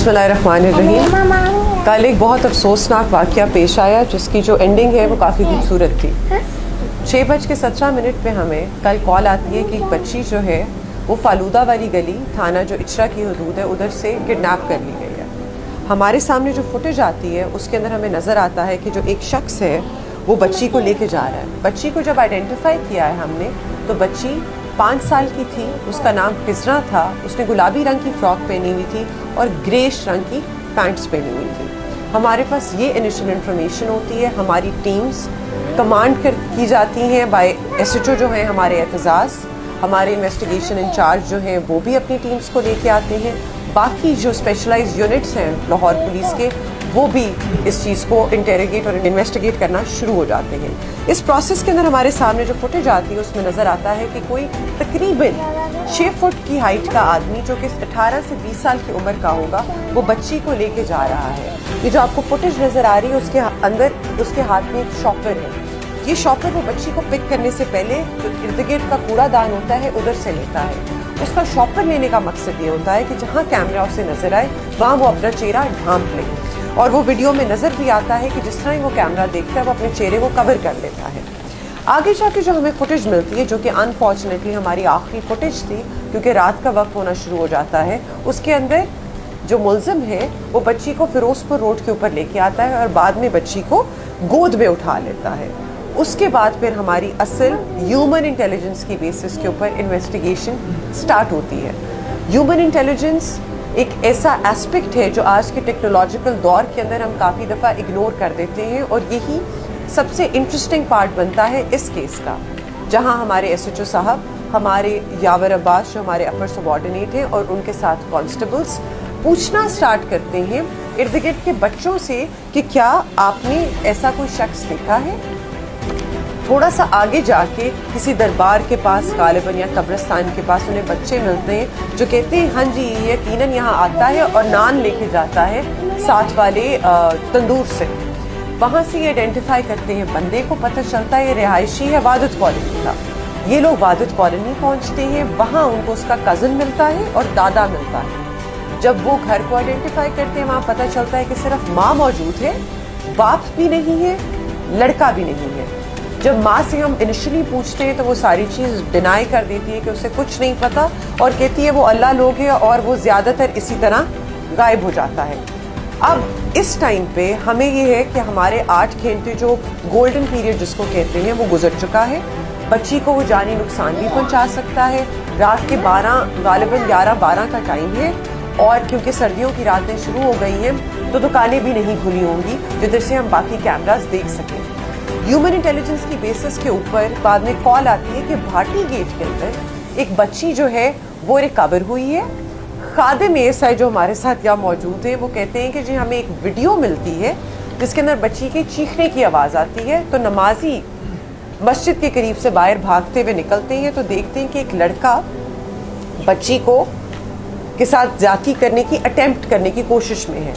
बिस्मिल्लाहिर्रहमानिर्रहीम। कल एक बहुत अफसोसनाक वाक़या पेश आया जिसकी जो एंडिंग है वो काफ़ी खूबसूरत थी। 6:17 पे हमें कल कॉल आती है कि एक बच्ची जो है वो फालूदा वाली गली, थाना जो इचरा की हदूद है, उधर से किडनैप कर ली गई है। हमारे सामने जो फुटेज आती है उसके अंदर हमें नज़र आता है कि जो एक शख्स है वो बच्ची को लेके जा रहा है। बच्ची को जब आइडेंटिफाई किया है हमने तो बच्ची 5 साल की थी, उसका नाम किज़रा था। उसने गुलाबी रंग की फ्रॉक पहनी हुई थी और ग्रेश रंग की पैंट्स पहनी हुई थी। हमारे पास ये इनिशियल इन्फॉर्मेशन होती है, हमारी टीम्स कमांड की जाती हैं बाय SHO जो हैं हमारे एतजाज़, हमारे इन्वेस्टिगेशन इंचार्ज जो हैं वो भी अपनी टीम्स को लेके आते हैं। बाकी जो स्पेशलाइज्ड यूनिट्स हैं लाहौर पुलिस के वो भी इस चीज़ को इंटेरोगेट और इन्वेस्टिगेट करना शुरू हो जाते हैं। इस प्रोसेस के अंदर हमारे सामने जो फुटेज आती है उसमें नज़र आता है कि कोई तकरीबन 6 फुट की हाइट का आदमी जो कि 18 से 20 साल की उम्र का होगा वो बच्ची को लेके जा रहा है। ये जो आपको फुटेज नज़र आ रही है उसके अंदर उसके हाथ में एक शॉपर है। ये शॉपर वो बच्ची को पिक करने से पहले जो इर्द गिर्द का कूड़ादान होता है उधर से लेता है। उसका शॉपर लेने का मकसद ये होता है कि जहाँ कैमरा उसे नजर आए वहाँ वो अपना चेहरा ढांप ले, और वो वीडियो में नजर भी आता है कि जिस तरह वो कैमरा देखता है वो अपने चेहरे को कवर कर लेता है। आगे जाके जो हमें फुटेज मिलती है जो कि अनफॉर्चुनेटली हमारी आखिरी फुटेज थी क्योंकि रात का वक्त होना शुरू हो जाता है, उसके अंदर जो मुलजिम है वो बच्ची को फिरोजपुर रोड के ऊपर लेके आता है और बाद में बच्ची को गोद में उठा लेता है। उसके बाद फिर हमारी असल ह्यूमन इंटेलिजेंस की बेसिस के ऊपर इन्वेस्टिगेशन स्टार्ट होती है। ह्यूमन इंटेलिजेंस एक ऐसा एस्पेक्ट है जो आज के टेक्नोलॉजिकल दौर के अंदर हम काफ़ी दफ़ा इग्नोर कर देते हैं, और यही सबसे इंटरेस्टिंग पार्ट बनता है इस केस का, जहां हमारे SHO साहब, हमारे यावर अब्बास जो हमारे अपर सबऑर्डिनेट हैं और उनके साथ कांस्टेबल्स पूछना स्टार्ट करते हैं इर्द गिर्द के बच्चों से कि क्या आपने ऐसा कोई शख्स देखा है। थोड़ा सा आगे जाके किसी दरबार के पास गालिबन या कब्रिस्तान के पास उन्हें बच्चे मिलते हैं जो कहते हैं हाँ जी ये यकीनन यहाँ आता है और नान लेके जाता है साथ वाले तंदूर से। वहाँ से ये आइडेंटिफाई करते हैं बंदे को, पता चलता है ये रिहायशी है वादत कॉलोनी का। ये लोग वादत कॉलोनी पहुँचते हैं, वहाँ उनको उसका कज़न मिलता है और दादा मिलता है। जब वो घर को आइडेंटिफाई करते हैं वहाँ पता चलता है कि सिर्फ माँ मौजूद है, बाप भी नहीं है, लड़का भी नहीं है। जब माँ से हम इनिशियली पूछते हैं तो वो सारी चीज़ डिनाई कर देती है कि उसे कुछ नहीं पता और कहती है वो अल्लाह लोग है, और वो ज़्यादातर इसी तरह गायब हो जाता है। अब इस टाइम पे हमें ये है कि हमारे 8 घंटे जो गोल्डन पीरियड जिसको कहते हैं वो गुजर चुका है। बच्ची को वो जानी नुकसान भी पहुँचा सकता है। रात के 12 गालिबन 11-12 का टाइम है, और क्योंकि सर्दियों की रातें शुरू हो गई हैं तो दुकानें भी नहीं खुली होंगी जिधर से हम बाकी कैमरास देख सकें। ह्यूमन इंटेलिजेंस की बेसिस के ऊपर बाद में कॉल आती है कि भाटी गेट के अंदर एक बच्ची जो है वो रिकवर हुई है। खादिम ASI जो हमारे साथ यहाँ मौजूद है वो कहते हैं कि जी हमें एक वीडियो मिलती है जिसके अंदर बच्ची के चीखने की आवाज़ आती है, तो नमाजी मस्जिद के करीब से बाहर भागते हुए निकलते हैं तो देखते हैं कि एक लड़का बच्ची को के साथ ज्यादती करने की अटेम्प्ट करने की कोशिश में है।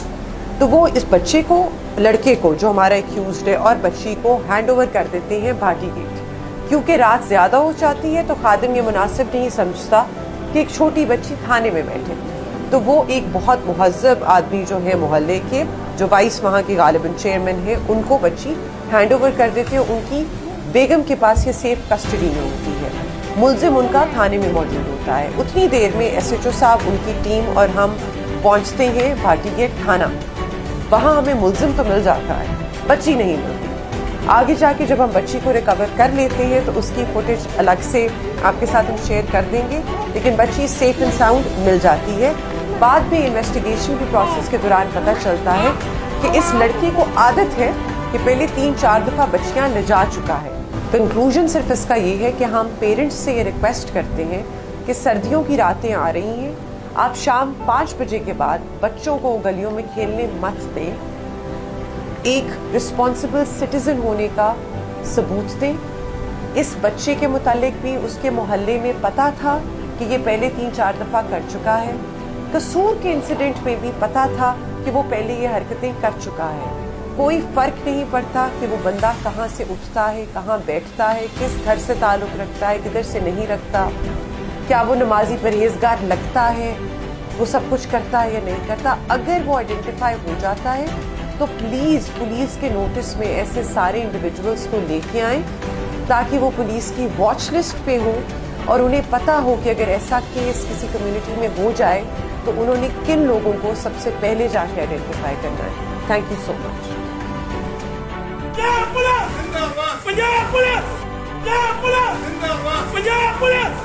तो वो इस बच्चे को, लड़के को जो हमारा एक्यूज्ड है, और बच्ची को हैंड ओवर कर देते हैं भाटी गेट। क्योंकि रात ज़्यादा हो जाती है तो खादिम ये मुनासिब नहीं समझता कि एक छोटी बच्ची थाने में बैठे, तो वो एक बहुत मुहज़्ज़ब आदमी जो है मोहल्ले के, जो वाइस वहाँ के गालिबन चेयरमैन है, उनको बच्ची हैंड ओवर कर देते हैं। उनकी बेगम के पास ये सेफ कस्टडी में होती है, मुलजिम उनका थाने में मौजूद होता है। उतनी देर में SHO साहब, उनकी टीम और हम पहुँचते हैं भाटी गेट थाना। वहाँ हमें मुलजिम तो मिल जाता है, बच्ची नहीं मिलती। आगे जाके जब हम बच्ची को रिकवर कर लेते हैं तो उसकी फुटेज अलग से आपके साथ हम शेयर कर देंगे, लेकिन बच्ची सेफ एंड साउंड मिल जाती है। बाद में इन्वेस्टिगेशन के प्रोसेस के दौरान पता चलता है कि इस लड़की को आदत है कि पहले 3-4 दफ़ा बच्चियाँ ले जा चुका है। कंक्लूजन सिर्फ इसका ये है कि हम पेरेंट्स से ये रिक्वेस्ट करते हैं कि सर्दियों की रातें आ रही हैं, आप शाम 5 बजे के बाद बच्चों को गलियों में खेलने मत दें। एक रिस्पॉन्सिबल सिटीज़न होने का सबूत दें। इस बच्चे के मुतालिक भी उसके मोहल्ले में पता था कि ये पहले 3-4 दफ़ा कर चुका है। कसूर के इंसिडेंट में भी पता था कि वो पहले ये हरकतें कर चुका है। कोई फ़र्क नहीं पड़ता कि वो बंदा कहाँ से उठता है, कहाँ बैठता है, किस घर से ताल्लुक़ रखता है, किधर से नहीं रखता, क्या वो नमाजी परहेजगार लगता है, وہ سب کچھ کرتا ہے یا نہیں کرتا. اگر وہ آئیڈینٹیفائی ہو جاتا ہے تو پلیز پولیس کے نوٹس میں ایسے سارے انڈیویجولس کو لے کے آئیں تاکہ وہ پولیس کی واچ لسٹ پہ ہوں اور انہیں پتہ ہو کہ اگر ایسا کیس کسی کمیونٹی میں ہو جائے تو انہوں نے کن لوگوں کو سب سے پہلے جا کے آئیڈینٹیفائی کرنا ہے. Thank you so much. Punjab police! Punjab police! Punjab police! Punjab police!